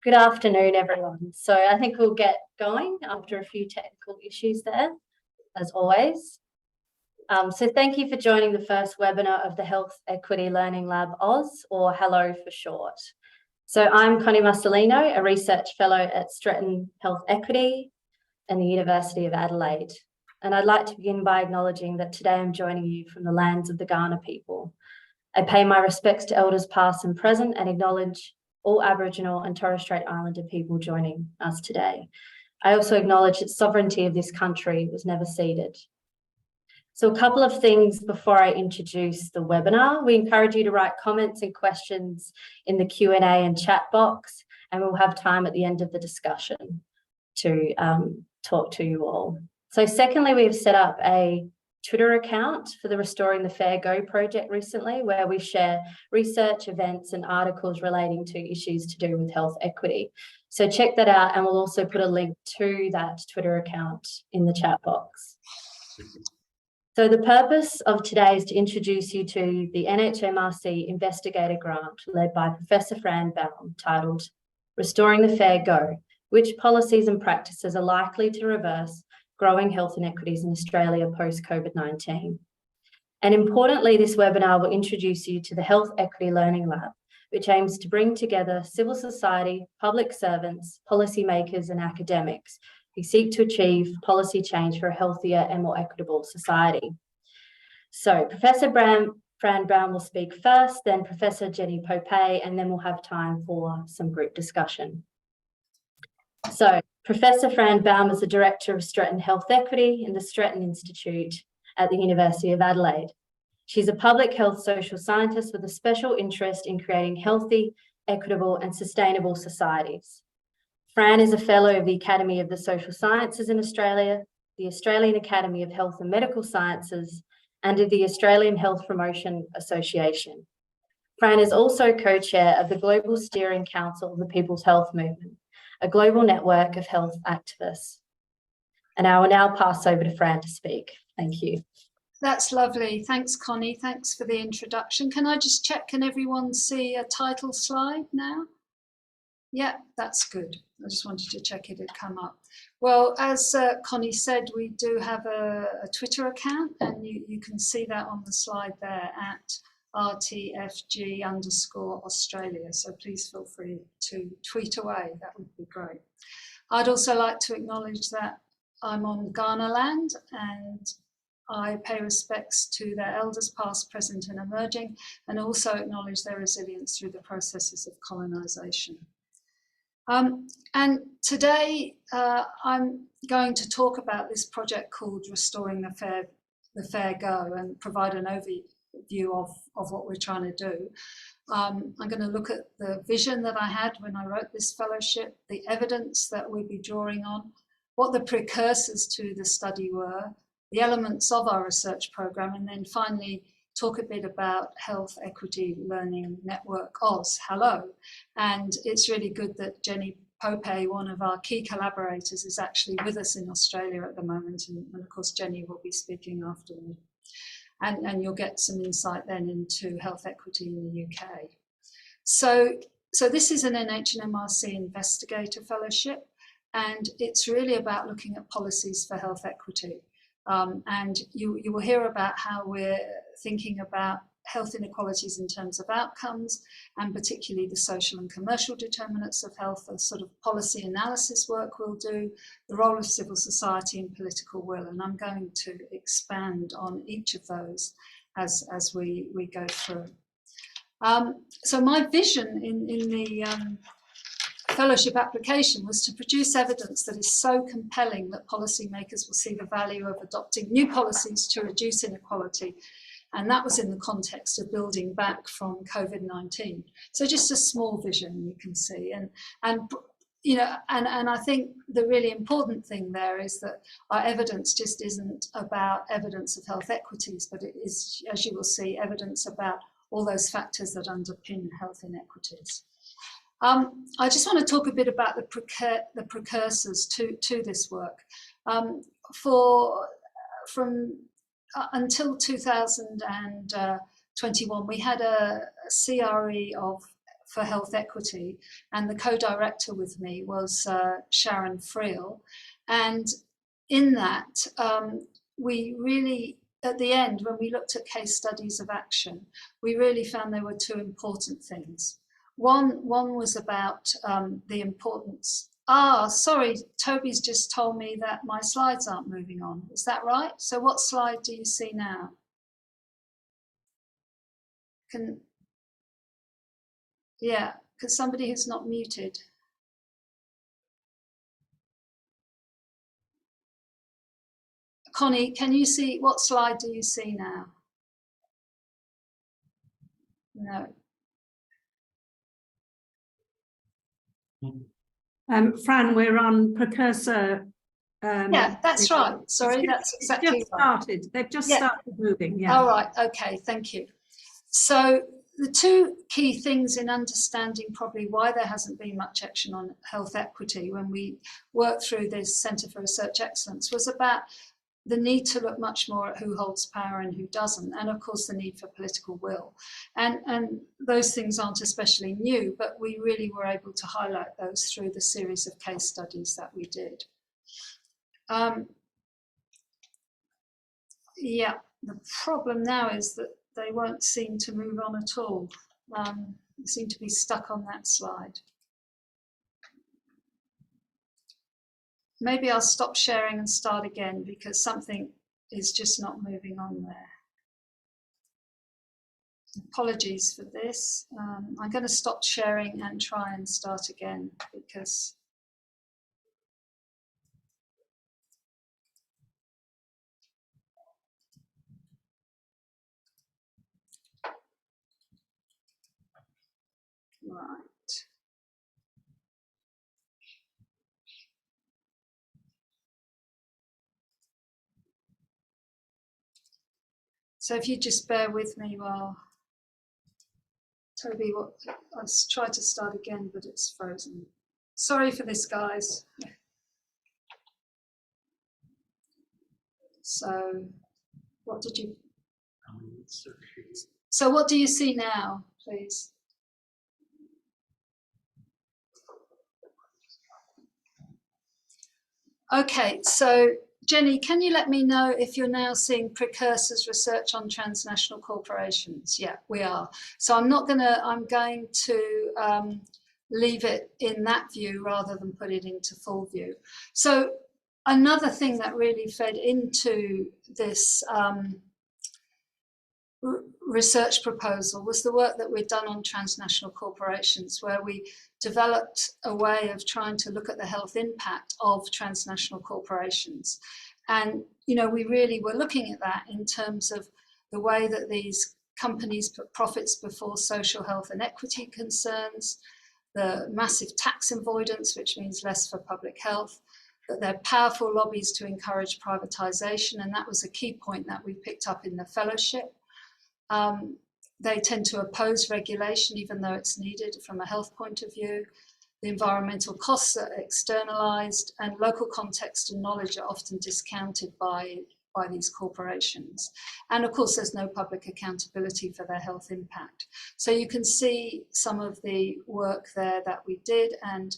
Good afternoon, everyone. So I think we'll get going after a few technical issues there, as always. So thank you for joining the first webinar of the Health Equity Learning Lab Oz, or HELLO for short. So I'm Connie Mussolino, a research fellow at Stretton Health Equity and the University of Adelaide. And I'd like to begin by acknowledging that today I'm joining you from the lands of the Kaurna people. I pay my respects to elders past and present and acknowledge all Aboriginal and Torres Strait Islander people joining us today. I also acknowledge that sovereignty of this country was never ceded. So a couple of things before I introduce the webinar. We encourage you to write comments and questions in the Q&A and chat box, and we'll have time at the end of the discussion to talk to you all. So secondly, we have set up a Twitter account for the Restoring the Fair Go project recently, where we share research, events and articles relating to issues to do with health equity. So check that out, and we'll also put a link to that Twitter account in the chat box. So the purpose of today is to introduce you to the NHMRC Investigator Grant led by Professor Fran Baum, titled Restoring the Fair Go, which policies and practices are likely to reverse growing health inequities in Australia post-COVID-19. And importantly, this webinar will introduce you to the Health Equity Learning Lab, which aims to bring together civil society, public servants, policymakers and academics who seek to achieve policy change for a healthier and more equitable society. So Professor Fran Baum will speak first, then Professor Jennie Popay, and then we'll have time for some group discussion. So Professor Fran Baum is the Director of Stretton Health Equity in the Stretton Institute at the University of Adelaide. She's a public health social scientist with a special interest in creating healthy, equitable and sustainable societies. Fran is a Fellow of the Academy of the Social Sciences in Australia, the Australian Academy of Health and Medical Sciences, and of the Australian Health Promotion Association. Fran is also co-chair of the Global Steering Council of the People's Health Movement, a global network of health activists. And I will now pass over to Fran to speak. Thank you. That's lovely. Thanks, Connie. Thanks for the introduction. Can I just check, can everyone see a title slide now? Yeah, that's good. I just wanted to check it had come up. Well, as Connie said, we do have a Twitter account, and you can see that on the slide there at RTFG_Australia. So please feel free to tweet away. That would be great. I'd also like to acknowledge that I'm on Kaurna land, and I pay respects to their elders past, present and emerging, and also acknowledge their resilience through the processes of colonisation. And today I'm going to talk about this project called Restoring the Fair Go and provide an overview of what we're trying to do. I'm going to look at the vision that I had when I wrote this fellowship, the evidence that we'll be drawing on, what the precursors to the study were, the elements of our research program, and then finally talk a bit about Health Equity Learning Network Oz, HELLO. And it's really good that Jennie Popay, one of our key collaborators, is actually with us in Australia at the moment. And of course, Jennie will be speaking after me. And you'll get some insight then into health equity in the UK. So this is an NHMRC Investigator Fellowship, and it's really about looking at policies for health equity. And you will hear about how we're thinking about health inequalities in terms of outcomes, and particularly the social and commercial determinants of health, the sort of policy analysis work we'll do, the role of civil society and political will. And I'm going to expand on each of those as we go through. So my vision in the fellowship application was to produce evidence that is so compelling that policymakers will see the value of adopting new policies to reduce inequality. And that was in the context of building back from COVID-19. So just a small vision, you can see. And I think the really important thing there is that our evidence just isn't about evidence of health equities, but it is, as you will see, evidence about all those factors that underpin health inequities. I just want to talk a bit about the precursors to this work. Until 2021, we had a CRE of for Health Equity, and the co-director with me was Sharon Friel. And in that, we really, at the end, when we looked at case studies of action, we really found there were two important things. One was about the importance. Sorry, Toby's just told me that my slides aren't moving on. Is that right? So what slide do you see now? Yeah, because somebody who's not muted. Connie, can you see, what slide do you see now? No. Fran, we're on precursor. Yeah, that's right. Sorry, that's exactly just started. They've just started moving. Yeah. All right. Okay. Thank you. So the two key things in understanding probably why there hasn't been much action on health equity when we worked through this Centre for Research Excellence was about the need to look much more at who holds power and who doesn't, and of course the need for political will. And those things aren't especially new, but we really were able to highlight those through the series of case studies that we did. Yeah, the problem now is that they won't seem to move on at all. They seem to be stuck on that slide. Maybe I'll stop sharing and start again because something is just not moving on there. Apologies for this. I'm going to stop sharing and try and start again because right. So if you just bear with me while Toby, I'll try to start again, but it's frozen. Sorry for this, guys. So what did you... So what do you see now, please? Okay, so Jennie, can you let me know if you're now seeing precursors research on transnational corporations? Yeah, we are. So I'm going to leave it in that view rather than put it into full view. So another thing that really fed into this research proposal was the work that we'd done on transnational corporations, where we developed a way of trying to look at the health impact of transnational corporations. And, you know, we really were looking at that in terms of the way that these companies put profits before social health and equity concerns, the massive tax avoidance, which means less for public health, that they're powerful lobbies to encourage privatization. And that was a key point that we picked up in the fellowship. They tend to oppose regulation, even though it's needed from a health point of view. The environmental costs are externalized, and local context and knowledge are often discounted by these corporations. And of course, there's no public accountability for their health impact. So you can see some of the work there that we did, and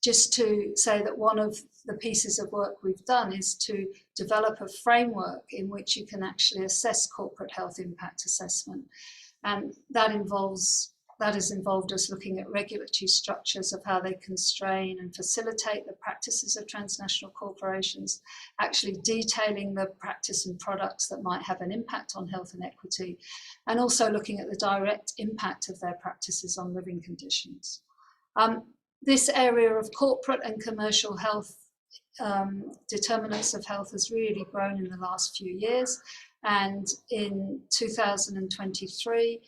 just to say that one of the pieces of work we've done is to develop a framework in which you can actually assess corporate health impact assessment. And that has involved us looking at regulatory structures of how they constrain and facilitate the practices of transnational corporations, actually detailing the practice and products that might have an impact on health and equity, and also looking at the direct impact of their practices on living conditions. This area of corporate and commercial health determinants of health has really grown in the last few years. And in 2023,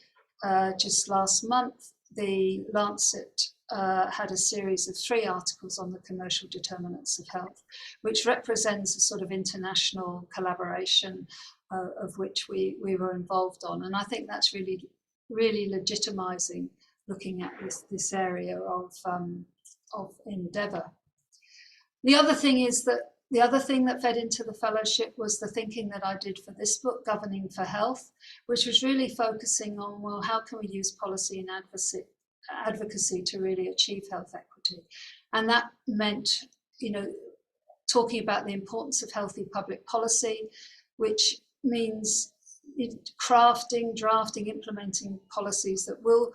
just last month, the Lancet had a series of 3 articles on the commercial determinants of health, which represents a sort of international collaboration of which we were involved on. And I think that's really legitimizing looking at this area of endeavour. The other thing is that The other thing that fed into the fellowship was the thinking that I did for this book, Governing for Health, which was really focusing on, well, how can we use policy and advocacy to really achieve health equity? And that meant, talking about the importance of healthy public policy, which means crafting, drafting, implementing policies that will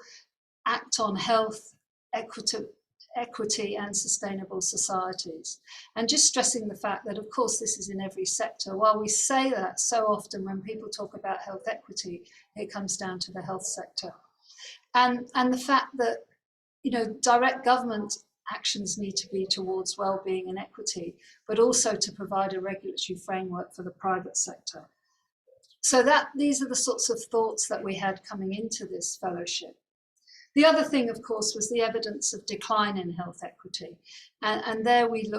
act on health, equity and sustainable societies. And just stressing the fact that, of course, this is in every sector. While we say that so often when people talk about health equity, it comes down to the health sector. And the fact that, direct government actions need to be towards well-being and equity, but also to provide a regulatory framework for the private sector. So these are the sorts of thoughts that we had coming into this fellowship. The other thing, of course, was the evidence of decline in health equity. And there we've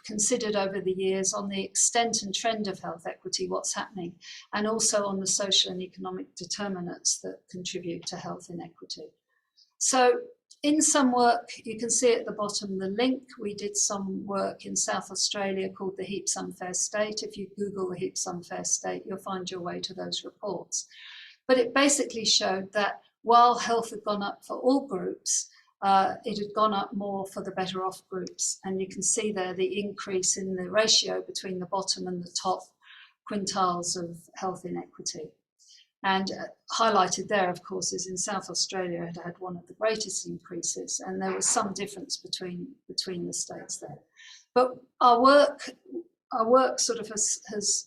considered over the years on the extent and trend of health equity, what's happening, and also on the social and economic determinants that contribute to health inequity. So in some work, you can see at the bottom the link. We did some work in South Australia called the Heaps Unfair State. If you Google the Heaps Unfair State, you'll find your way to those reports. But it basically showed that while health had gone up for all groups, it had gone up more for the better off groups. And you can see there the increase in the ratio between the bottom and the top quintiles of health inequity. And highlighted there, of course, is in South Australia, it had one of the greatest increases, and there was some difference between the states there. But our work sort of is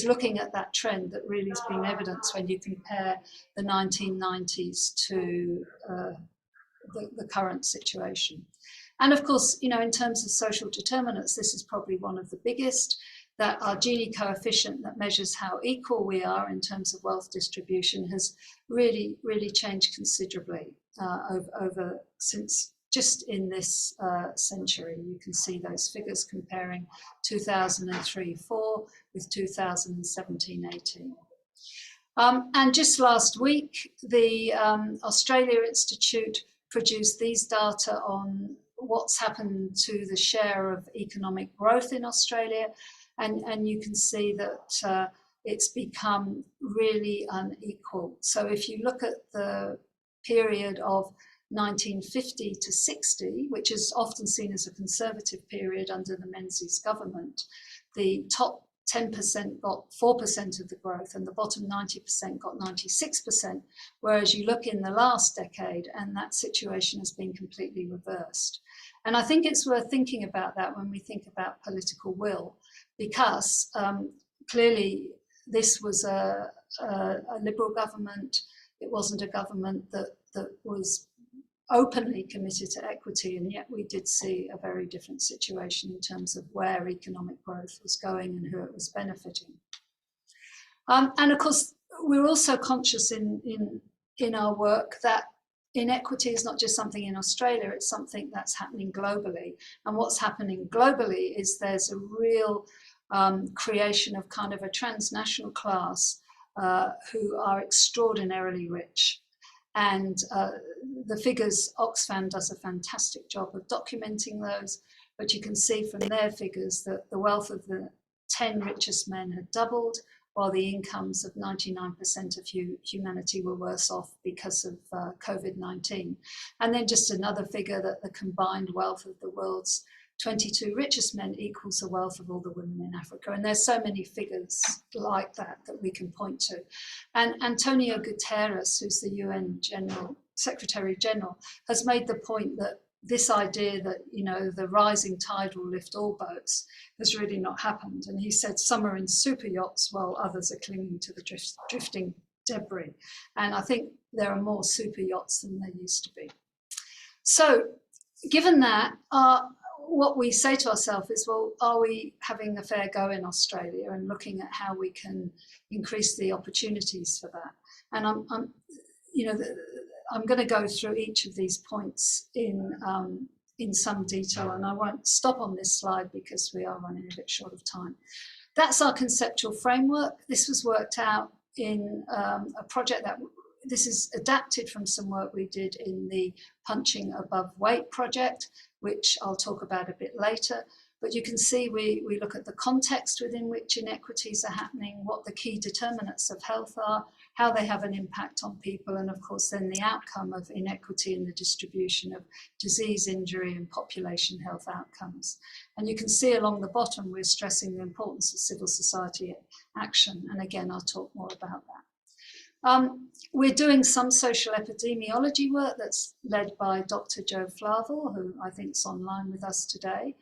looking at that trend that really has been evidenced when you compare the 1990s to the current situation. And of course, in terms of social determinants, this is probably one of the biggest, that our Gini coefficient that measures how equal we are in terms of wealth distribution has really, really changed considerably over since just in this century. You can see those figures comparing 2003-4 with 2017-18. And just last week, the Australia Institute produced these data on what's happened to the share of economic growth in Australia. And you can see that it's become really unequal. So if you look at the period of 1950 to 60, which is often seen as a conservative period under the Menzies government, the top 10% got 4% of the growth and the bottom 90% got 96%, whereas you look in the last decade and that situation has been completely reversed. And I think it's worth thinking about that when we think about political will, because clearly this was a Liberal government. It wasn't a government that was openly committed to equity, and yet we did see a very different situation in terms of where economic growth was going and who it was benefiting. And of course, we're also conscious in our work that inequity is not just something in Australia, it's something that's happening globally. And what's happening globally is there's a real creation of kind of a transnational class who are extraordinarily rich. And the figures, Oxfam does a fantastic job of documenting those, but you can see from their figures that the wealth of the 10 richest men had doubled, while the incomes of 99% of humanity were worse off because of COVID-19. And then just another figure that the combined wealth of the world's 22 richest men equals the wealth of all the women in Africa. And there's so many figures like that we can point to. And Antonio Guterres, who's the UN Secretary General, has made the point that this idea that, the rising tide will lift all boats has really not happened. And he said some are in super yachts while others are clinging to the drifting debris. And I think there are more super yachts than there used to be. So given that, what we say to ourselves is, well, are we having a fair go in Australia and looking at how we can increase the opportunities for that? And I'm going to go through each of these points in some detail, and I won't stop on this slide because we are running a bit short of time. That's our conceptual framework. This was worked out in a project that this is adapted from some work we did in the Punching Above Weight project, which I'll talk about a bit later. But you can see we look at the context within which inequities are happening, what the key determinants of health are, how they have an impact on people, and of course then the outcome of inequity in the distribution of disease, injury and population health outcomes. And you can see along the bottom we're stressing the importance of civil society action, and again I'll talk more about that. We're doing some social epidemiology work that's led by Dr. Joe Flavel, who I think is online with us today.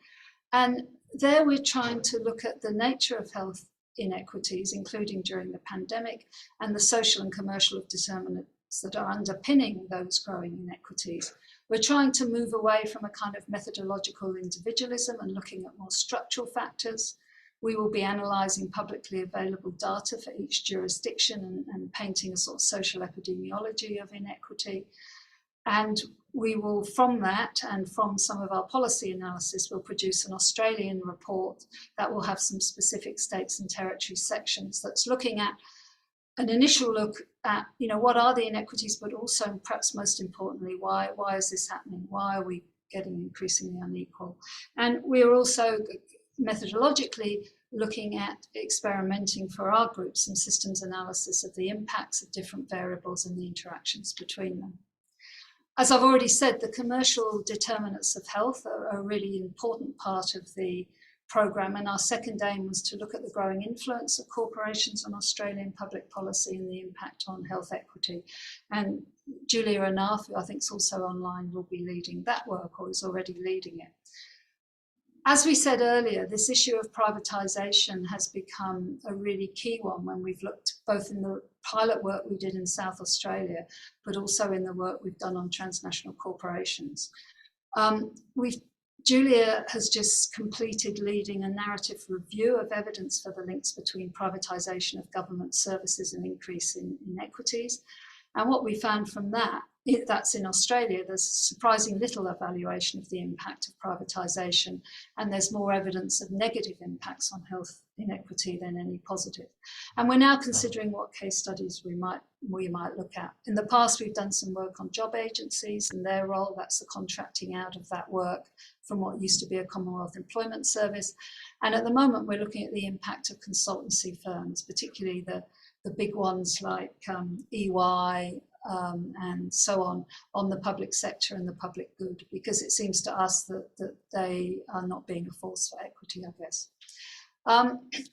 And there we're trying to look at the nature of health inequities, including during the pandemic, and the social and commercial determinants that are underpinning those growing inequities. We're trying to move away from a kind of methodological individualism and looking at more structural factors. We will be analysing publicly available data for each jurisdiction and painting a sort of social epidemiology of inequity. And we will, from that and from some of our policy analysis, will produce an Australian report that will have some specific states and territory sections that's looking at an initial look at, you know, what are the inequities, but also, perhaps most importantly, why is this happening? Why are we getting increasingly unequal? And we are also methodologically looking at experimenting for our group some systems analysis of the impacts of different variables and the interactions between them. As I've already said, the commercial determinants of health are a really important part of the programme, and our second aim was to look at the growing influence of corporations on Australian public policy and the impact on health equity. And Julia Anaf, who I think is also online, will be leading that work, or is already leading it. As we said earlier, this issue of privatisation has become a really key one when we've looked both in the pilot work we did in South Australia, but also in the work we've done on transnational corporations. Julia has just completed leading a narrative review of evidence for the links between privatisation of government services and increase in inequities. And what we found from that, that's in Australia, there's surprising little evaluation of the impact of privatisation, and there's more evidence of negative impacts on health inequity than any positive. And we're now considering what case studies we might look at. In the past, we've done some work on job agencies and their role. That's the contracting out of that work from what used to be a Commonwealth Employment Service. And at the moment, we're looking at the impact of consultancy firms, particularly the big ones like EY and so on the public sector and the public good, because it seems to us that they are not being a force for equity, I guess.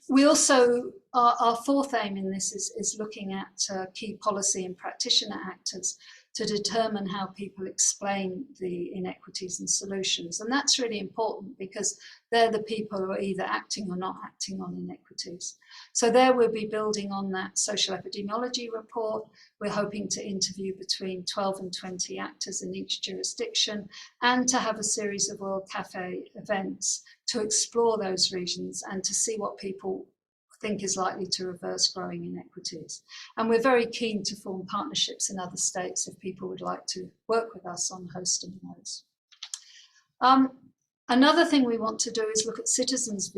We also, our fourth aim in this is looking at key policy and practitioner actors to determine how people explain the inequities and solutions. And that's really important because they're the people who are either acting or not acting on inequities. So there we'll be building on that social epidemiology report. We're hoping to interview between 12 and 20 actors in each jurisdiction and to have a series of World Cafe events to explore those regions and to see what people think is likely to reverse growing inequities. And we're very keen to form partnerships in other states if people would like to work with us on hosting those. Another thing we want to do is look at citizens'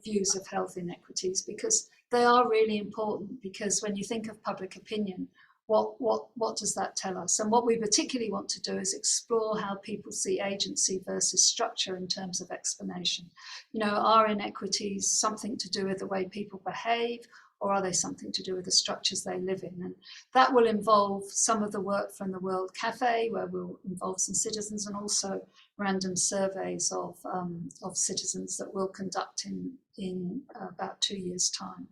views of health inequities, because they are really important, because when you think of public opinion, what does that tell us? And what we particularly want to do is explore how people see agency versus structure in terms of explanation. You know, are inequities something to do with the way people behave, or are they something to do with the structures they live in? And that will involve some of the work from the World Cafe, where we'll involve some citizens, and also random surveys of citizens that we'll conduct in about 2 years' time.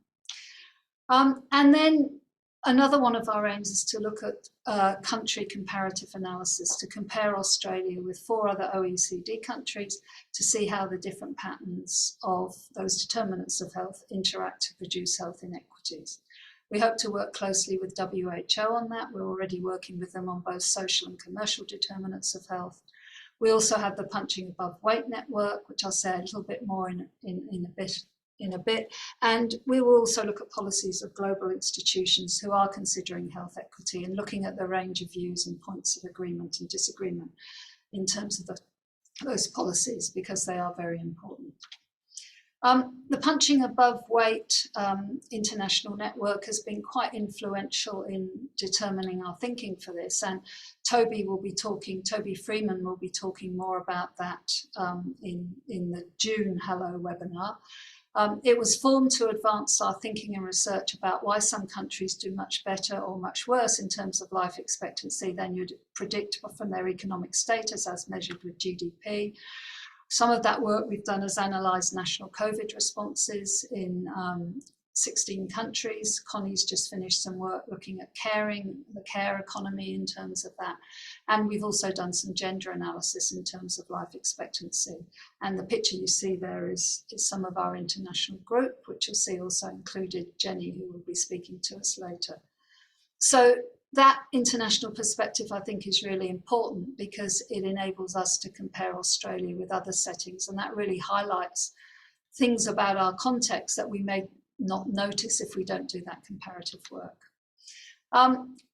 And then another one of our aims is to look at country comparative analysis, to compare Australia with 4 other OECD countries to see how the different patterns of those determinants of health interact to produce health inequities. We hope to work closely with WHO on that. We're already working with them on both social and commercial determinants of health. We also have the Punching Above Weight network, which I'll say a little bit more in a bit. And we will also look at policies of global institutions who are considering health equity and looking at the range of views and points of agreement and disagreement in terms of those policies, because they are very important. The Punching Above Weight international network has been quite influential in determining our thinking for this, and Toby Freeman will be talking more about that in the June Hello webinar. It was formed to advance our thinking and research about why some countries do much better or much worse in terms of life expectancy than you'd predict from their economic status as measured with GDP. Some of that work we've done has analysed national COVID responses in 16 countries. Connie's just finished some work looking at caring, the care economy in terms of that. And we've also done some gender analysis in terms of life expectancy. And the picture you see there is some of our international group, which you'll see also included Jennie, who will be speaking to us later. So that international perspective, I think, is really important because it enables us to compare Australia with other settings, and that really highlights things about our context that we may not notice if we don't do that comparative work.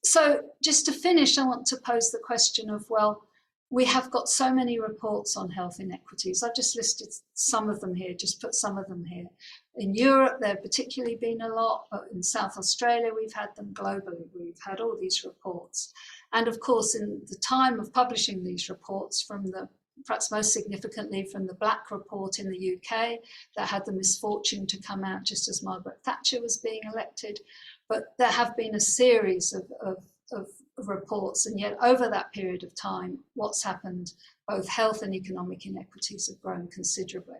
So just to finish, I want to pose the question of, well, we have got so many reports on health inequities. I've just listed some of them here, just put some of them here. In Europe, there have particularly been a lot, but in South Australia, we've had them globally. We've had all these reports. And of course, in the time of publishing these reports, from the perhaps most significantly from the Black Report in the UK, that had the misfortune to come out just as Margaret Thatcher was being elected. But there have been a series of reports, and yet over that period of time, what's happened, both health and economic inequities have grown considerably.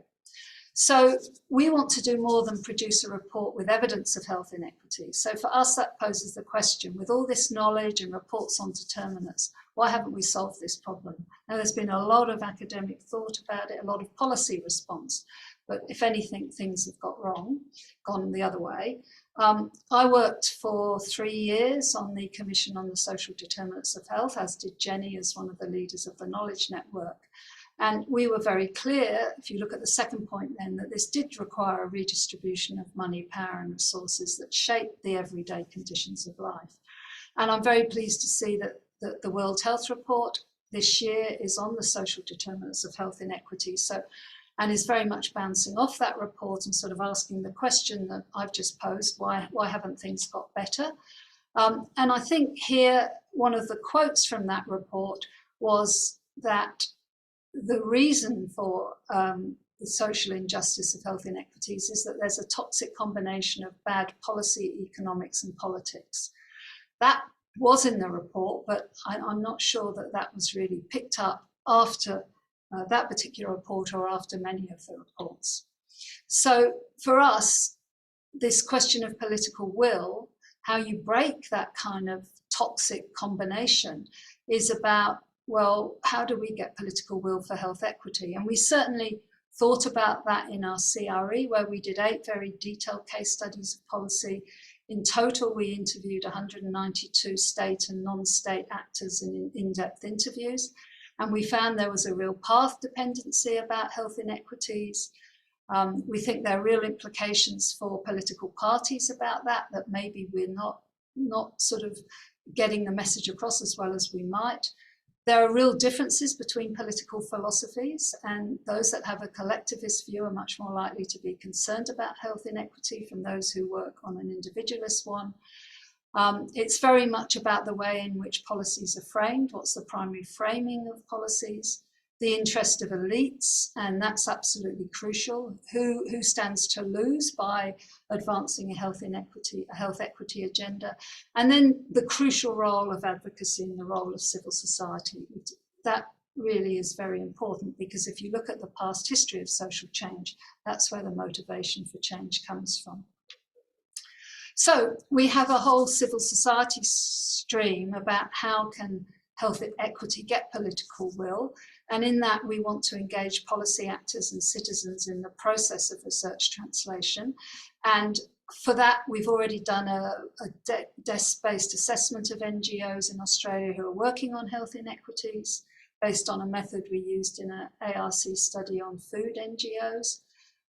So we want to do more than produce a report with evidence of health inequities. So for us, that poses the question, with all this knowledge and reports on determinants, why haven't we solved this problem? Now, there's been a lot of academic thought about it, a lot of policy response, but if anything, things have gone the other way. I worked for 3 years on the Commission on the Social Determinants of Health, as did Jennie as one of the leaders of the Knowledge Network. And we were very clear, if you look at the second point then, that this did require a redistribution of money, power and resources that shape the everyday conditions of life. And I'm very pleased to see that the World Health Report this year is on the social determinants of health inequities, and is very much bouncing off that report and sort of asking the question that I've just posed, why haven't things got better? And I think here, one of the quotes from that report was that the reason for the social injustice of health inequities is that there's a toxic combination of bad policy, economics and politics. That was in the report, but I'm not sure that that was really picked up after that particular report or after many of the reports. So for us, this question of political will, how you break that kind of toxic combination, is about, well, how do we get political will for health equity? And we certainly thought about that in our CRE, where we did 8 very detailed case studies of policy. In total, we interviewed 192 state and non-state actors in in-depth interviews. And we found there was a real path dependency about health inequities. We think there are real implications for political parties about that maybe we're not sort of getting the message across as well as we might. There are real differences between political philosophies, and those that have a collectivist view are much more likely to be concerned about health inequity from those who work on an individualist one. It's very much about the way in which policies are framed, what's the primary framing of policies, the interest of elites, and that's absolutely crucial. Who stands to lose by advancing a health equity agenda, and then the crucial role of advocacy and the role of civil society. That really is very important, because if you look at the past history of social change, that's where the motivation for change comes from. So we have a whole civil society stream about how can health equity get political will. And in that, we want to engage policy actors and citizens in the process of research translation. And for that, we've already done a desk-based assessment of NGOs in Australia who are working on health inequities, based on a method we used in an ARC study on food NGOs.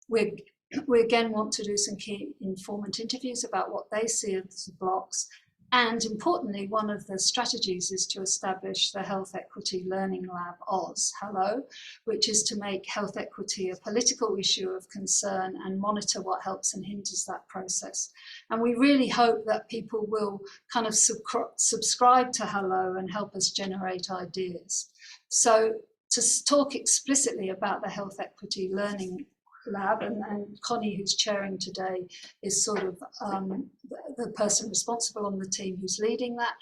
We again want to do some key informant interviews about what they see as the blocks, And importantly, one of the strategies is to establish the Health Equity Learning Lab Oz, HELLO, which is to make health equity a political issue of concern and monitor what helps and hinders that process. And we really hope that people will kind of subscribe to HELLO and help us generate ideas. So to talk explicitly about the Health Equity Learning Lab, and Connie, who's chairing today, is sort of the person responsible on the team who's leading that,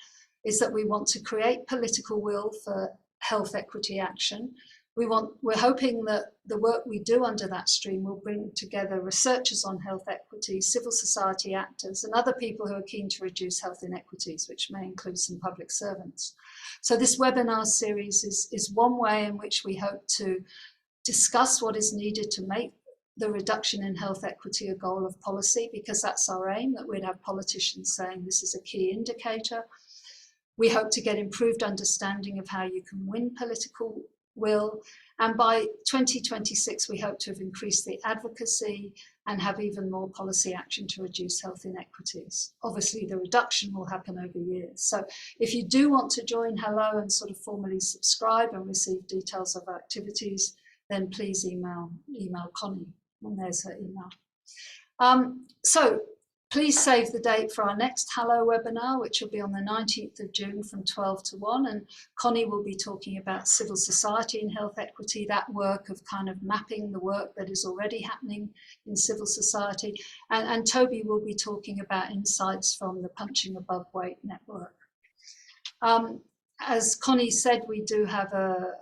is that we want to create political will for health equity action. We're hoping that the work we do under that stream will bring together researchers on health equity, civil society actors, and other people who are keen to reduce health inequities, which may include some public servants. So this webinar series is one way in which we hope to discuss what is needed to make the reduction in health equity a goal of policy, because that's our aim, that we'd have politicians saying this is a key indicator. We hope to get improved understanding of how you can win political will. And by 2026, we hope to have increased the advocacy and have even more policy action to reduce health inequities. Obviously, the reduction will happen over years. So if you do want to join HELLO and sort of formally subscribe and receive details of our activities, then please email Connie, and there's her email. So please save the date for our next HELLO webinar, which will be on the 19th of June from 12 to 1. And Connie will be talking about civil society and health equity, that work of kind of mapping the work that is already happening in civil society. And Toby will be talking about insights from the Punching Above Weight network. As Connie said, we do have a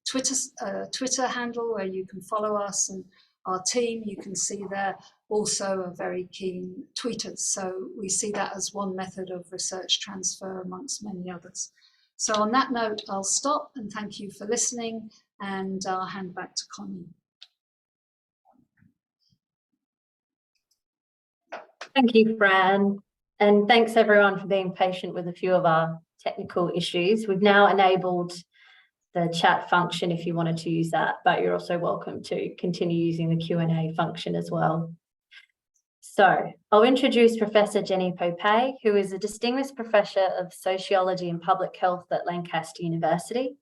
Twitter handle where you can follow us, and our team, you can see there, also are very keen tweeters. So we see that as one method of research transfer amongst many others. So on that note, I'll stop and thank you for listening, and I'll hand back to Connie. Thank you, Fran. And thanks everyone for being patient with a few of our technical issues. We've now enabled the chat function if you wanted to use that, but you're also welcome to continue using the Q&A function as well. So I'll introduce Professor Jennie Popay, who is a Distinguished Professor of Sociology and Public Health at Lancaster University.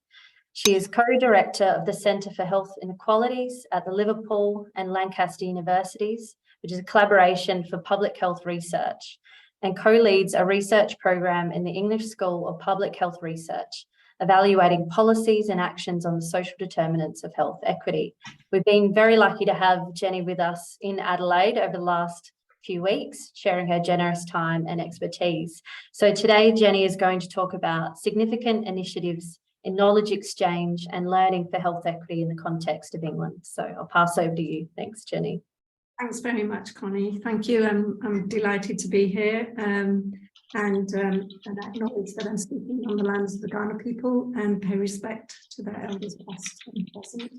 She is co-director of the Centre for Health Inequalities at the Liverpool and Lancaster Universities, which is a collaboration for public health research, and co-leads a research program in the English School of Public Health Research, evaluating policies and actions on the social determinants of health equity. We've been very lucky to have Jennie with us in Adelaide over the last few weeks, sharing her generous time and expertise. So today, Jennie is going to talk about significant initiatives in knowledge exchange and learning for health equity in the context of England. So I'll pass over to you. Thanks, Jennie. Thanks very much, Connie. Thank you. I'm delighted to be here and acknowledge that I'm speaking on the lands of the Ghana people and pay respect to their elders past and present.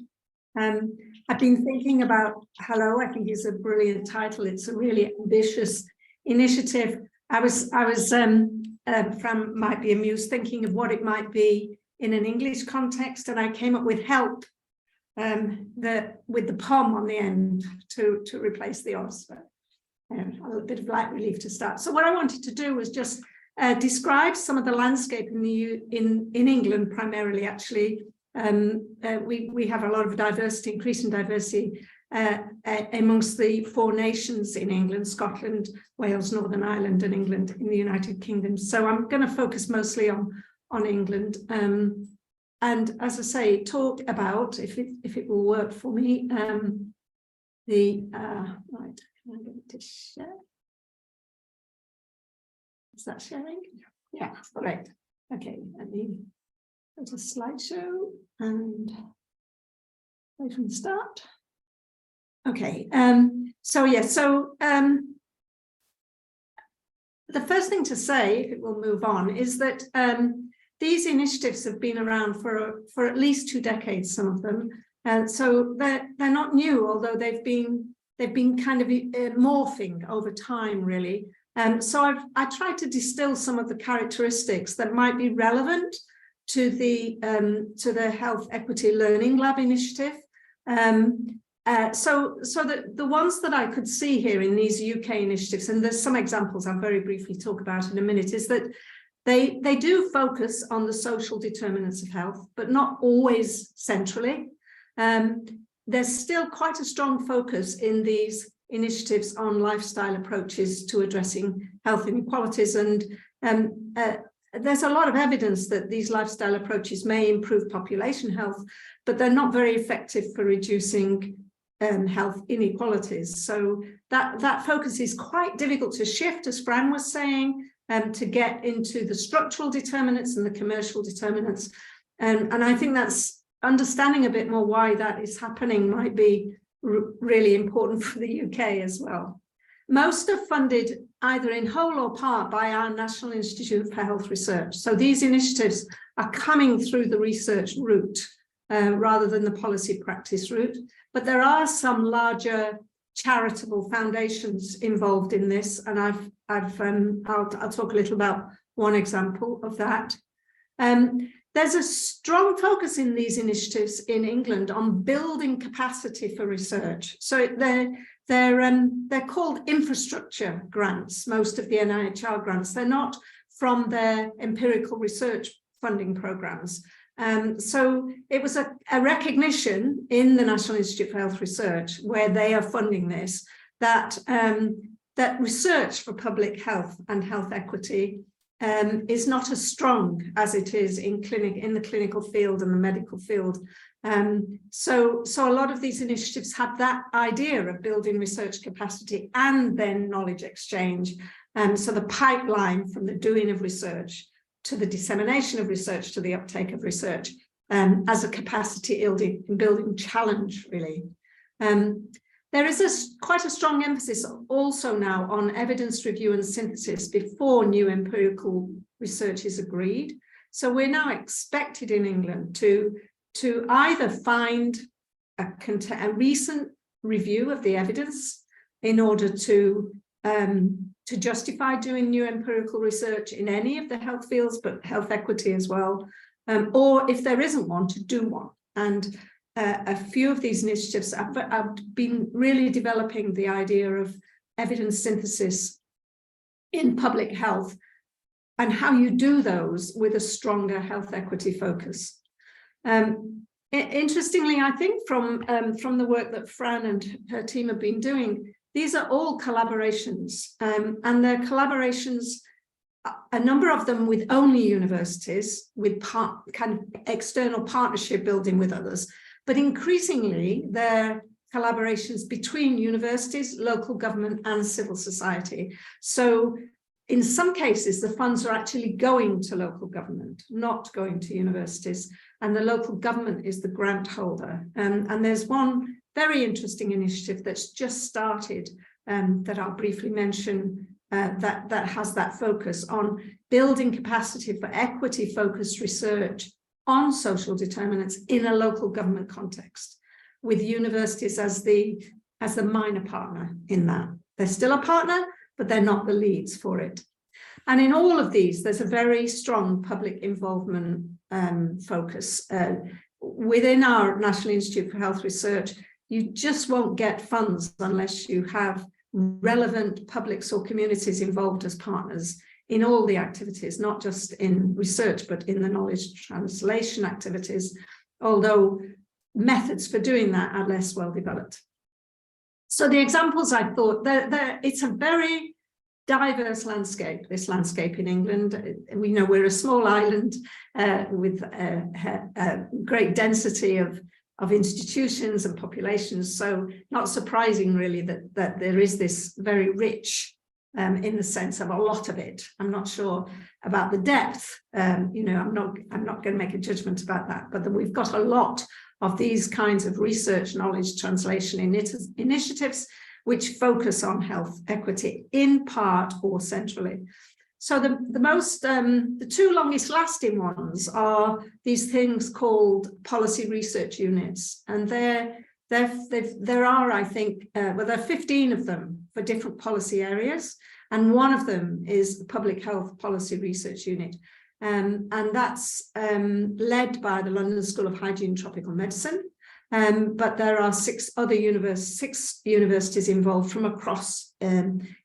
I've been thinking about HELLO. I think it's a brilliant title. It's a really ambitious initiative. I was Fran might be amused thinking of what it might be in an English context, and I came up with HELP with the POM on the end to replace the OS. But, a little bit of light relief to start. So what I wanted to do was just describe some of the landscape in England primarily. Actually, we have a lot of diversity, increasing diversity amongst the four nations in England: Scotland, Wales, Northern Ireland, and England in the United Kingdom. So I'm going to focus mostly on England. And as I say, talk about, if it will work for me, right. Can I get it to share? Is that sharing? Yeah, great. Okay, let me go to slideshow and play from the start. Okay, the first thing to say, if it will move on, is that these initiatives have been around for at least 2 decades, some of them. So they're not new, although they've been kind of morphing over time, really. So I tried to distill some of the characteristics that might be relevant to the Health Equity Learning Lab initiative. So the ones that I could see here in these UK initiatives, and there's some examples I'll very briefly talk about in a minute, is that they do focus on the social determinants of health, but not always centrally. There's still quite a strong focus in these initiatives on lifestyle approaches to addressing health inequalities, and there's a lot of evidence that these lifestyle approaches may improve population health, but they're not very effective for reducing health inequalities. So that focus is quite difficult to shift, as Fran was saying, to get into the structural determinants and the commercial determinants. And I think that's understanding a bit more why that is happening might be really important for the UK as well. Most are funded either in whole or part by our National Institute for Health Research. So these initiatives are coming through the research route rather than the policy practice route. But there are some larger charitable foundations involved in this, and I'll talk a little about one example of that. There's a strong focus in these initiatives in England on building capacity for research. So they're called infrastructure grants, most of the NIHR grants. They're not from their empirical research funding programs. So it was a recognition in the National Institute for Health Research, where they are funding this, that research for public health and health equity is not as strong as it is in the clinical field and the medical field. So a lot of these initiatives have that idea of building research capacity and then knowledge exchange. So the pipeline from the doing of research to the dissemination of research to the uptake of research as a capacity building challenge, really. There is quite a strong emphasis also now on evidence review and synthesis before new empirical research is agreed. So we're now expected in England to either find a recent review of the evidence in order to justify doing new empirical research in any of the health fields, but health equity as well, or if there isn't one, to do one. And a few of these initiatives have been really developing the idea of evidence synthesis in public health and how you do those with a stronger health equity focus. Interestingly, I think from the work that Fran and her team have been doing, these are all collaborations, and they're collaborations, a number of them with only universities, with kind of external partnership building with others, but increasingly they're collaborations between universities, local government and civil society. So in some cases, the funds are actually going to local government, not going to universities, and the local government is the grant holder. And there's one very interesting initiative that's just started that I'll briefly mention that has that focus on building capacity for equity-focused research on social determinants in a local government context, with universities as the minor partner in that. They're still a partner, but they're not the leads for it. And in all of these, there's a very strong public involvement focus. Within our National Institute for Health Research, you just won't get funds unless you have relevant publics or communities involved as partners in all the activities, not just in research, but in the knowledge translation activities, although methods for doing that are less well developed. So the examples I thought, it's a very diverse landscape, this landscape in England. We know we're a small island with a great density of institutions and populations, so not surprising really that there is this very rich in the sense of a lot of it. I'm not sure about the depth, I'm not going to make a judgment about that, but we've got a lot of these kinds of research knowledge translation initiatives which focus on health equity in part or centrally. So the two longest lasting ones are these things called policy research units, and there are, I think, there are 15 of them for different policy areas, and one of them is the Public Health Policy Research Unit, and that's led by the London School of Hygiene and Tropical Medicine, but there are six universities involved from across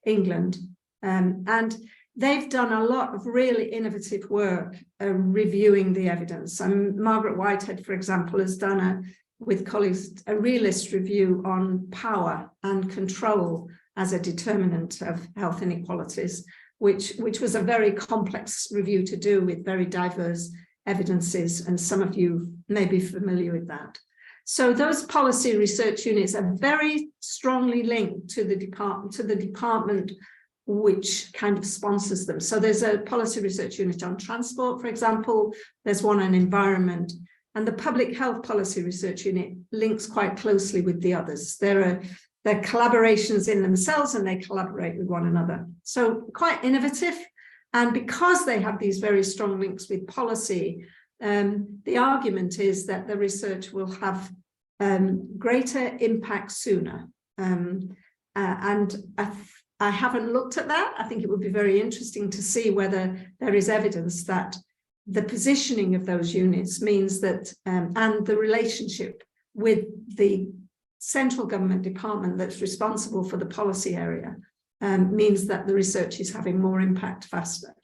England. And they've done a lot of really innovative work reviewing the evidence. Margaret Whitehead, for example, has done with colleagues a realist review on power and control as a determinant of health inequalities, which was a very complex review to do with very diverse evidences, and some of you may be familiar with that. So those policy research units are very strongly linked to the department which kind of sponsors them. So there's a policy research unit on transport, for example, there's one on environment, and the public health policy research unit links quite closely with the others. They're collaborations in themselves, and they collaborate with one another. So quite innovative. And because they have these very strong links with policy, the argument is that the research will have greater impact sooner. And I haven't looked at that. I think it would be very interesting to see whether there is evidence that the positioning of those units means that, and the relationship with the central government department that's responsible for the policy area, means that the research is having more impact faster.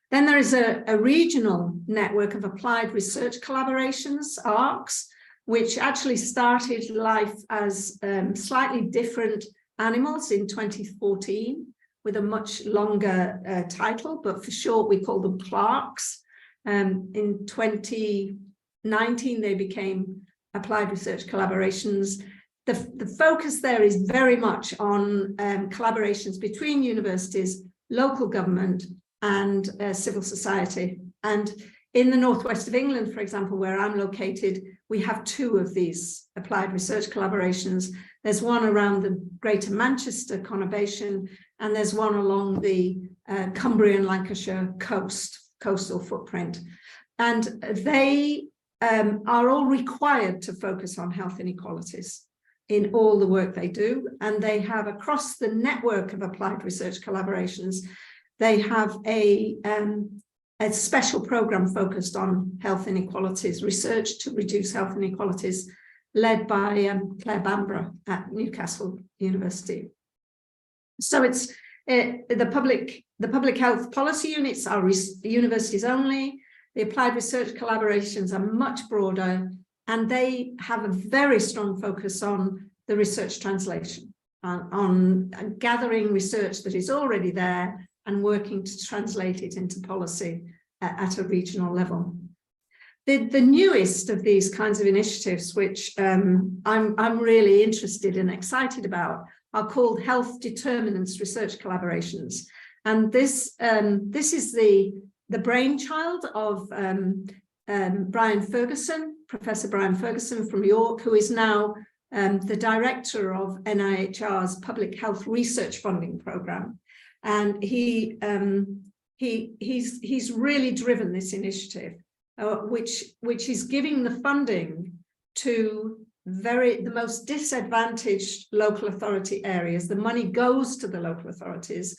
Then there is a regional network of applied research collaborations, ARCs, which actually started life as slightly different animals in 2014 with a much longer title, but for short we call them CLARCs. In 2019 they became applied research collaborations. The focus there is very much on collaborations between universities, local government and civil society. And in the northwest of England, for example, where I'm located, we have two of these applied research collaborations. There's one around the Greater Manchester conurbation, and there's one along the Cumbrian Lancashire coastal footprint. And they are all required to focus on health inequalities in all the work they do. And they have, across the network of applied research collaborations, they have a special program focused on health inequalities, research to reduce health inequalities, led by Claire Bamborough at Newcastle University. So it's the public health policy units are universities only. The applied research collaborations are much broader, and they have a very strong focus on the research translation, on gathering research that is already there and working to translate it into policy at a regional level. The newest of these kinds of initiatives, which I'm really interested and excited about, are called health determinants research collaborations. And this is the brainchild of Brian Ferguson, Professor Brian Ferguson from York, who is now the director of NIHR's Public Health Research Funding Programme. And he's really driven this initiative, which is giving the funding to the most disadvantaged local authority areas. The money goes to the local authorities.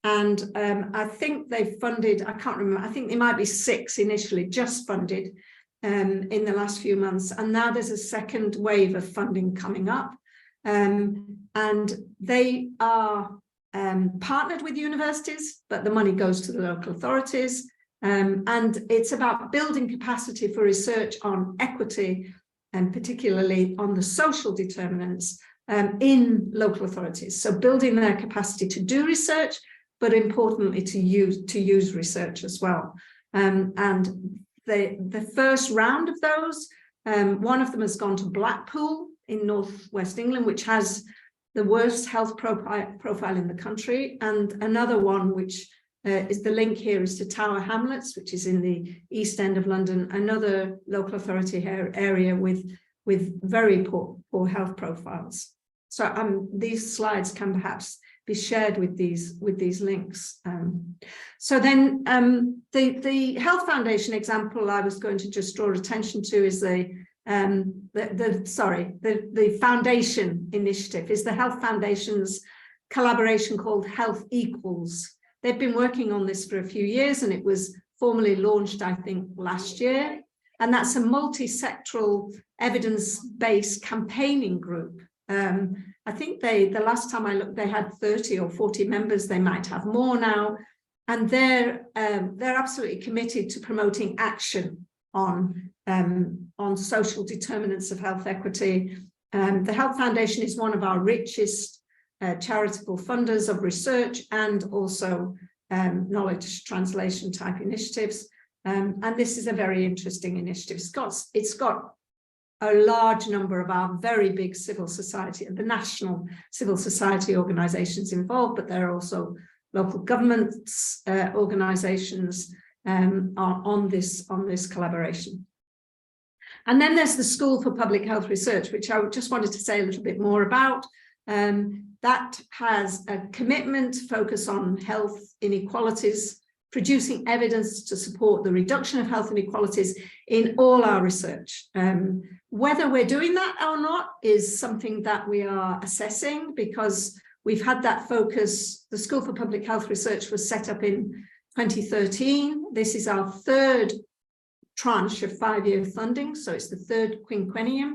And I think they've funded, I can't remember, I think there might be 6 initially just funded in the last few months. And now there's a second wave of funding coming up. And they are partnered with universities, but the money goes to the local authorities. And it's about building capacity for research on equity, and particularly on the social determinants in local authorities. So building their capacity to do research, but importantly to use research as well. And the first round of those, one of them has gone to Blackpool in northwest England, which has the worst health profile in the country, and another one which is the link here is to Tower Hamlets, which is in the East End of London, another local authority area with very poor health profiles. So these slides can perhaps be shared with these links. So then the Health Foundation example I was going to just draw attention to is the foundation initiative, is the Health Foundation's collaboration called Health Equals. They've been working on this for a few years, and it was formally launched, I think, last year. and that's a multi-sectoral evidence-based campaigning group. I think the last time I looked, they had 30 or 40 members. They might have more now, and they're absolutely committed to promoting action on social determinants of health equity. The Health Foundation is one of our richest charitable funders of research and also knowledge translation type initiatives. And this is a very interesting initiative. It's got a large number of our very big civil society, the national civil society organisations involved, but there are also local governments organisations on this collaboration. And then there's the School for Public Health Research, which I just wanted to say a little bit more about. That has a commitment to focus on health inequalities, producing evidence to support the reduction of health inequalities in all our research. Whether we're doing that or not is something that we are assessing, because we've had that focus. The School for Public Health Research was set up in 2013. This is our third tranche of 5-year funding, so it's the third quinquennium.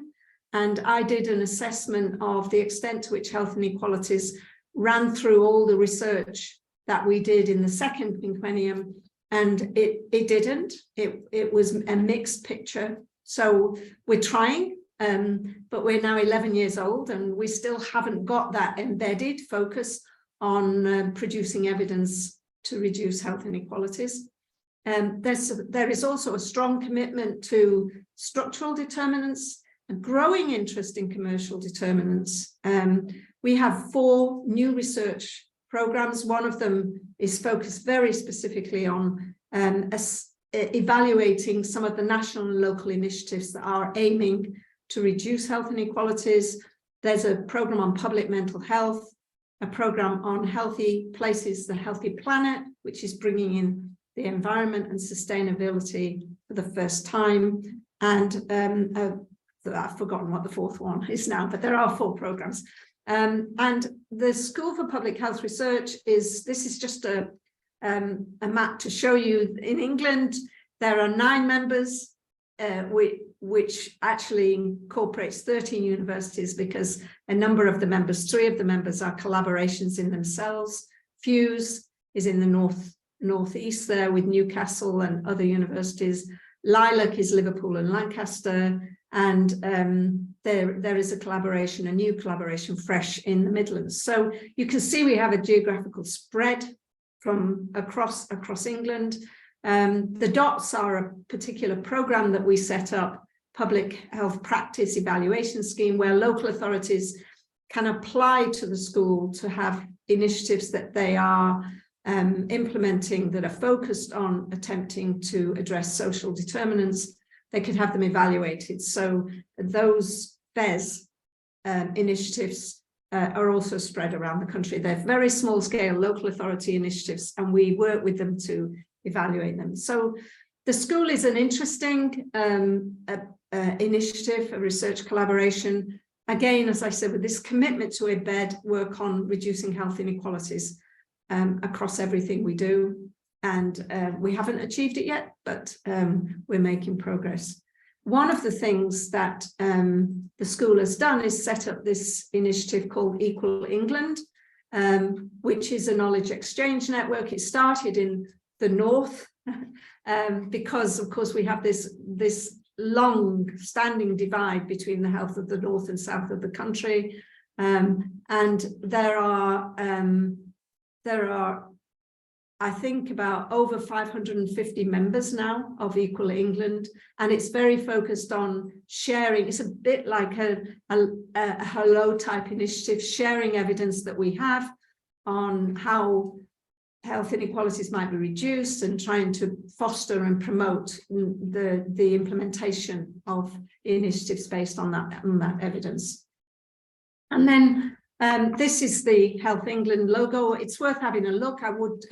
And I did an assessment of the extent to which health inequalities ran through all the research that we did in the second quinquennium, and it didn't. It was a mixed picture. So we're trying, but we're now 11 years old and we still haven't got that embedded focus on producing evidence to reduce health inequalities. There is also a strong commitment to structural determinants, a growing interest in commercial determinants. We have 4 new research programs. One of them is focused very specifically on evaluating some of the national and local initiatives that are aiming to reduce health inequalities. There's a program on public mental health, a program on healthy places, the healthy planet, which is bringing in the environment and sustainability for the first time. And I've forgotten what the 4th one is now, but there are 4 programs. And the School for Public Health Research this is just a map to show you. In England, there are 9 members, which actually incorporates 13 universities, because a number of the members, 3 of the members are collaborations in themselves. Fuse is in the northeast there with Newcastle and other universities. Lilac is Liverpool and Lancaster. And there is a new collaboration, Fresh, in the Midlands. So you can see we have a geographical spread from across England. The dots are a particular program that we set up, Public Health Practice Evaluation Scheme, where local authorities can apply to the school to have initiatives that they are implementing that are focused on attempting to address social determinants. They could have them evaluated. So those FES initiatives are also spread around the country. They're very small scale local authority initiatives, and we work with them to evaluate them. So the school is an interesting initiative, a research collaboration. Again, as I said, with this commitment to embed work on reducing health inequalities across everything we do. And we haven't achieved it yet, but we're making progress. One of the things that the school has done is set up this initiative called Equal England, which is a knowledge exchange network. It started in the north because, of course, we have this long-standing divide between the health of the north and south of the country, and there are I think about over 550 members now of Equal England, and it's very focused on sharing. It's a bit like a hello type initiative, sharing evidence that we have on how health inequalities might be reduced and trying to foster and promote the implementation of initiatives based on that evidence. And then this is the Health England logo. It's worth having a look. I would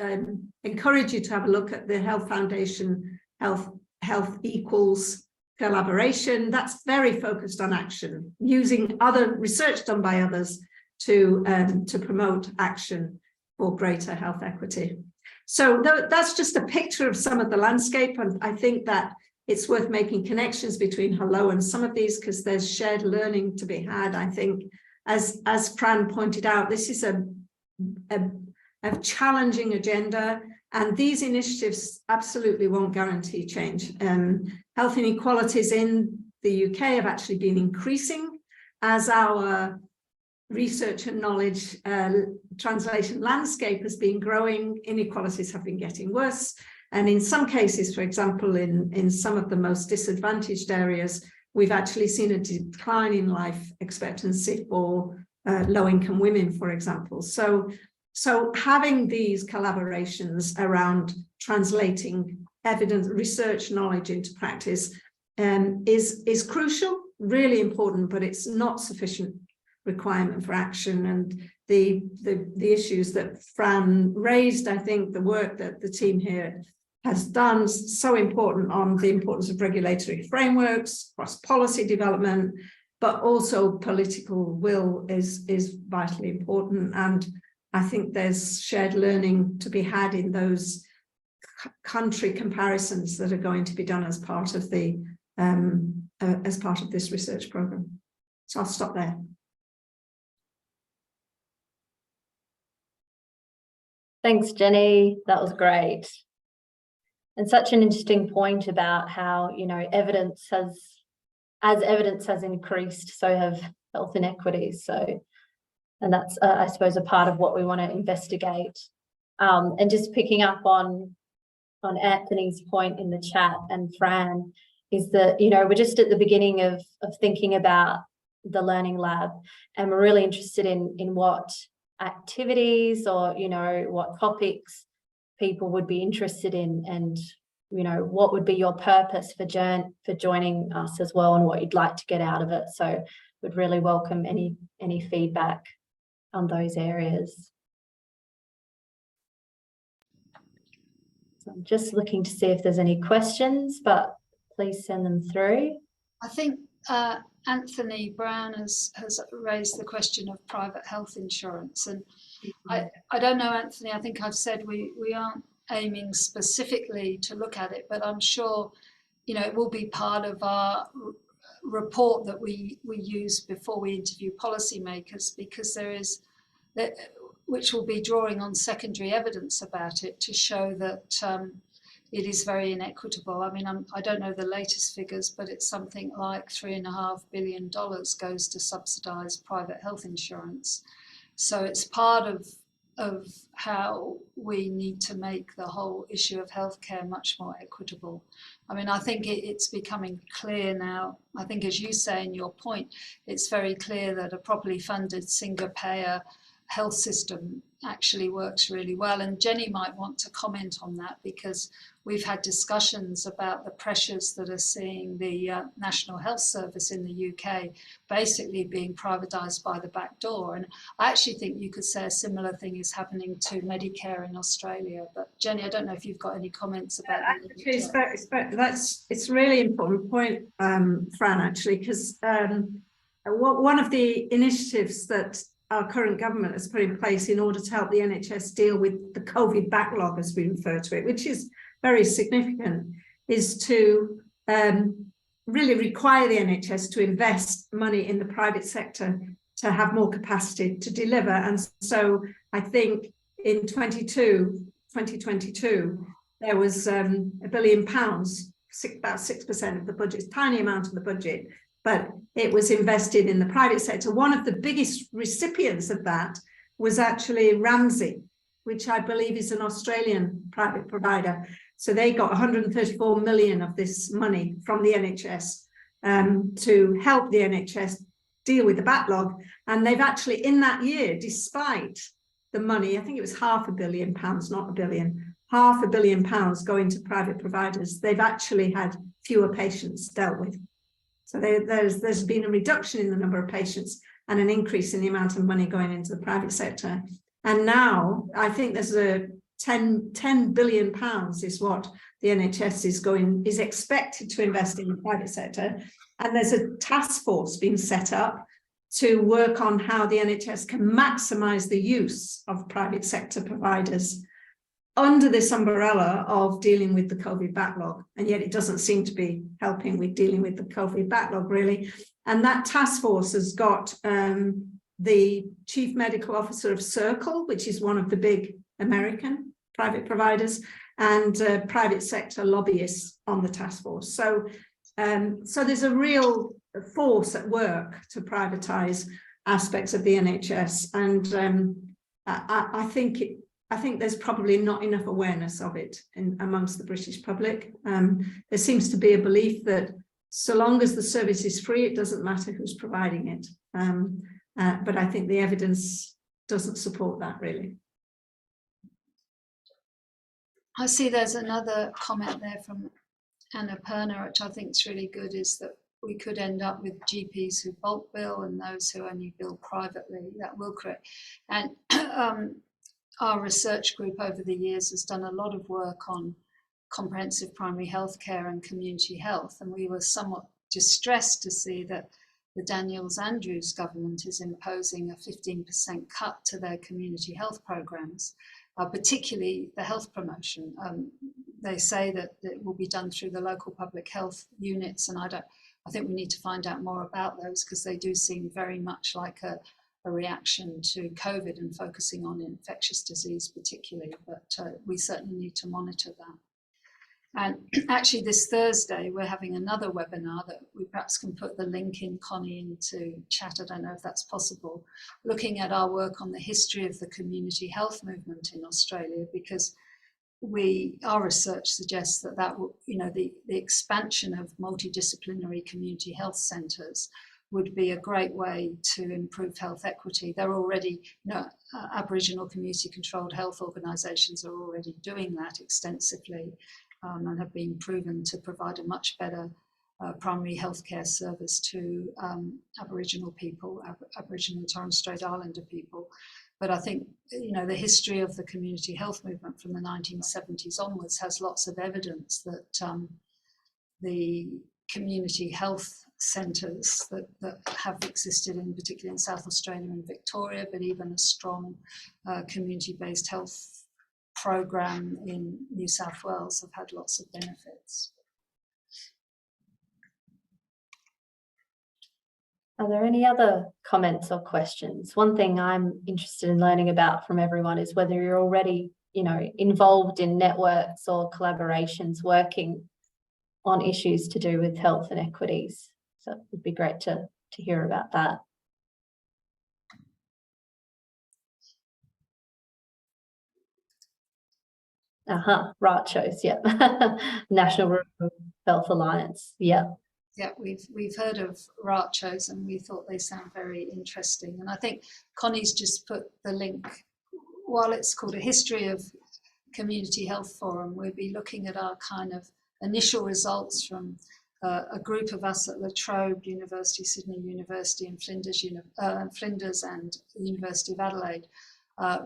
encourage you to have a look at the Health Foundation Health Equals collaboration. That's very focused on action, using other research done by others to promote action for greater health equity. So that's just a picture of some of the landscape, and I think that it's worth making connections between Hello and some of these, because there's shared learning to be had. I think, as Fran pointed out, this is a challenging agenda, and these initiatives absolutely won't guarantee change. Health inequalities in the UK have actually been increasing as our research and knowledge translation landscape has been growing. Inequalities have been getting worse. And in some cases, for example, in some of the most disadvantaged areas, we've actually seen a decline in life expectancy for low-income women, for example. So having these collaborations around translating evidence, research knowledge into practice is crucial, really important, but it's not sufficient requirement for action. And the issues that Fran raised, I think the work that the team here has done is so important on the importance of regulatory frameworks, cross-policy development, but also political will is vitally important. And I think there's shared learning to be had in those country comparisons that are going to be done as part of the this research program. So I'll stop there. Thanks, Jenny. That was great. And such an interesting point about how, you know, evidence has increased, so have health inequities. So, and that's, I suppose, a part of what we want to investigate. And just picking up on Anthony's point in the chat and Fran, is that, you know, we're just at the beginning of thinking about the Learning Lab, and we're really interested in what activities or, you know, what topics people would be interested in, and, you know, what would be your purpose for joining us as well, and what you'd like to get out of it. So we'd really welcome any feedback on those areas. So I'm just looking to see if there's any questions, but please send them through. I think Anthony Brown has raised the question of private health insurance, and I don't know, Anthony, I think I've said we aren't aiming specifically to look at it, but I'm sure, you know, it will be part of our report that we use before we interview policymakers, because there is that, which will be drawing on secondary evidence about it to show that it is very inequitable. I mean, I don't know the latest figures, but it's something like $3.5 billion goes to subsidise private health insurance. So it's part of how we need to make the whole issue of healthcare much more equitable. I mean, I think it's becoming clear now. I think, as you say in your point, it's very clear that a properly funded single payer health system actually works really well. And Jennie might want to comment on that, because we've had discussions about the pressures that are seeing the National Health Service in the UK basically being privatised by the back door. And I actually think you could say a similar thing is happening to Medicare in Australia. But Jennie, I don't know if you've got any comments about that. It's a really important point, Fran, actually, because one of the initiatives that our current government has put in place in order to help the NHS deal with the COVID backlog, as we refer to it, which is very significant, is to really require the NHS to invest money in the private sector to have more capacity to deliver. And so I think in 2022, there was £1 billion, about 6% of the budget, tiny amount of the budget, but it was invested in the private sector. One of the biggest recipients of that was actually Ramsay, which I believe is an Australian private provider. So they got 134 million of this money from the NHS to help the NHS deal with the backlog. And they've actually, in that year, despite the money, I think it was £500 million, not £1 billion, £500 million going to private providers, they've actually had fewer patients dealt with. So there's been a reduction in the number of patients and an increase in the amount of money going into the private sector. And now I think there's a 10 billion pounds is what the NHS is expected to invest in the private sector. And there's a task force being set up to work on how the NHS can maximise the use of private sector providers under this umbrella of dealing with the COVID backlog, and yet it doesn't seem to be helping with dealing with the COVID backlog really. And that task force has got the chief medical officer of Circle, which is one of the big American private providers, and private sector lobbyists on the task force. So there's a real force at work to privatise aspects of the NHS, and I think there's probably not enough awareness of it amongst the British public. There seems to be a belief that so long as the service is free, it doesn't matter who's providing it. But I think the evidence doesn't support that really. I see there's another comment there from Anna Perner, which I think is really good, is that we could end up with GPs who bulk bill and those who only bill privately. That will create. And our research group over the years has done a lot of work on comprehensive primary health care and community health. And we were somewhat distressed to see that the Daniels-Andrews government is imposing a 15% cut to their community health programs, particularly the health promotion. They say that it will be done through the local public health units, and I think we need to find out more about those, because they do seem very much like a reaction to COVID and focusing on infectious disease particularly, but we certainly need to monitor that. And actually this Thursday, we're having another webinar that we perhaps can put the link in, Connie, into chat. I don't know if that's possible, looking at our work on the history of the community health movement in Australia, because our research suggests that the expansion of multidisciplinary community health centres would be a great way to improve health equity. They're already, Aboriginal community controlled health organisations are already doing that extensively, and have been proven to provide a much better primary healthcare service to Aboriginal people, Aboriginal and Torres Strait Islander people. But I think, the history of the community health movement from the 1970s onwards has lots of evidence that the community health centres that have existed particularly in South Australia and Victoria, but even a strong community-based health program in New South Wales have had lots of benefits. Are there any other comments or questions? One thing I'm interested in learning about from everyone is whether you're already, involved in networks or collaborations working on issues to do with health and equities. So it would be great to hear about that. Rachos, yeah. National Rural Health Alliance, yeah. Yeah, we've heard of Rachos and we thought they sound very interesting. And I think Connie's just put the link. While it's called A History of Community Health Forum, we'll be looking at our kind of initial results from a group of us at La Trobe University, Sydney University, and Flinders and the University of Adelaide,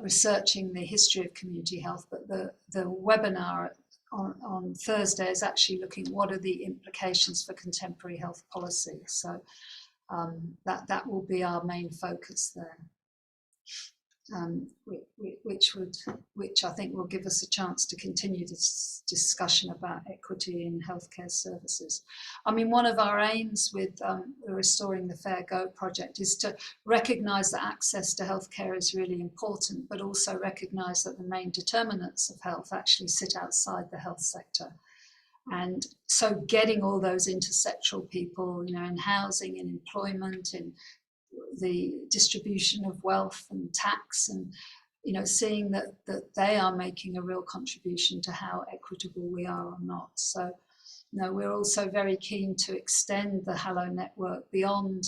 researching the history of community health. But the webinar on Thursday is actually looking what are the implications for contemporary health policy. So that will be our main focus there, which I think will give us a chance to continue this discussion about equity in healthcare services. I mean, one of our aims with the Restoring the Fair Go project is to recognise that access to healthcare is really important, but also recognise that the main determinants of health actually sit outside the health sector. And so getting all those intersectoral people, in housing, in employment, in the distribution of wealth and tax, and seeing that they are making a real contribution to how equitable we are or not. So we're also very keen to extend the Hello Network beyond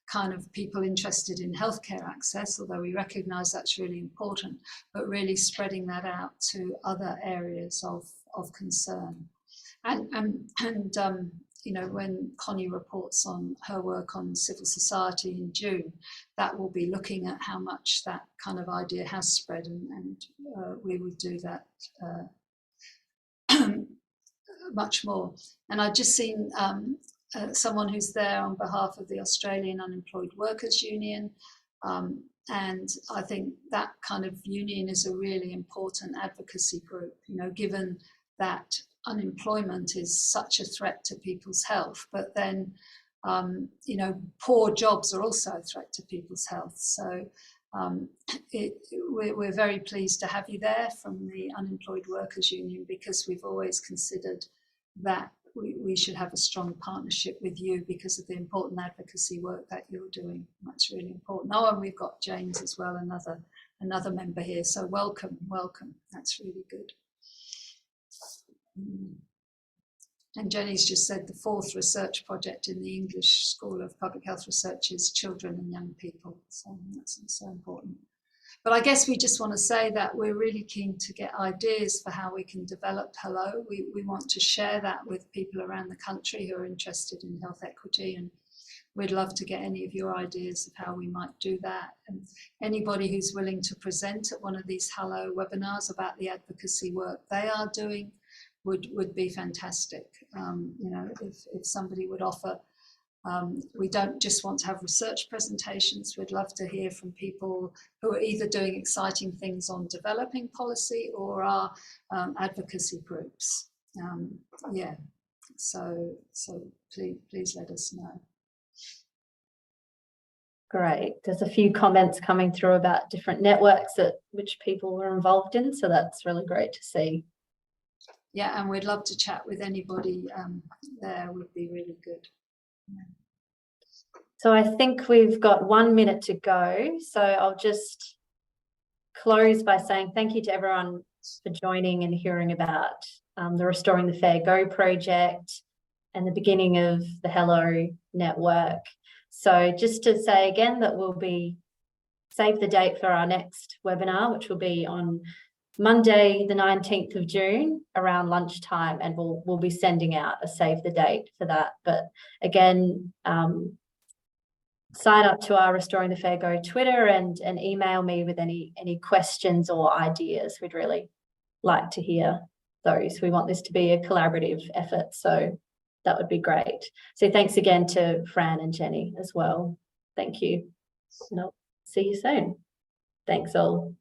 kind of people interested in healthcare access, although we recognise that's really important, but really spreading that out to other areas of concern. And when Connie reports on her work on civil society in June, that will be looking at how much that kind of idea has spread, and we would do that much more. And I've just seen someone who's there on behalf of the Australian Unemployed Workers Union. And I think that kind of union is a really important advocacy group, you know, given that unemployment is such a threat to people's health, but then, you know, poor jobs are also a threat to people's health. So we're very pleased to have you there from the Unemployed Workers Union, because we've always considered that we should have a strong partnership with you because of the important advocacy work that you're doing. That's really important. Oh, and we've got James as well, another member here. So welcome. That's really good. And Jenny's just said the 4th research project in the English School of Public Health Research is children and young people. So that's so important. But I guess we just want to say that we're really keen to get ideas for how we can develop Hello. We want to share that with people around the country who are interested in health equity, and we'd love to get any of your ideas of how we might do that. And anybody who's willing to present at one of these Hello webinars about the advocacy work they are doing would be fantastic. You know, if somebody would offer. We don't just want to have research presentations. We'd love to hear from people who are either doing exciting things on developing policy or are advocacy groups. Yeah, so please let us know. Great. There's a few comments coming through about different networks which people were involved in, so that's really great to see. Yeah, and we'd love to chat with anybody there. Would be really good. So I think we've got 1 minute to go. So I'll just close by saying thank you to everyone for joining and hearing about the Restoring the Fair Go project and the beginning of the Hello network. So just to say again that we'll be, save the date for our next webinar, which will be on Monday, the 19th of June around lunchtime, and we'll be sending out a save the date for that. But again, sign up to our Restoring the Fair Go Twitter and email me with any questions or ideas. We'd really like to hear those. We want this to be a collaborative effort, so that would be great. So thanks again to Fran and Jennie as well. Thank you. And I'll see you soon. Thanks all.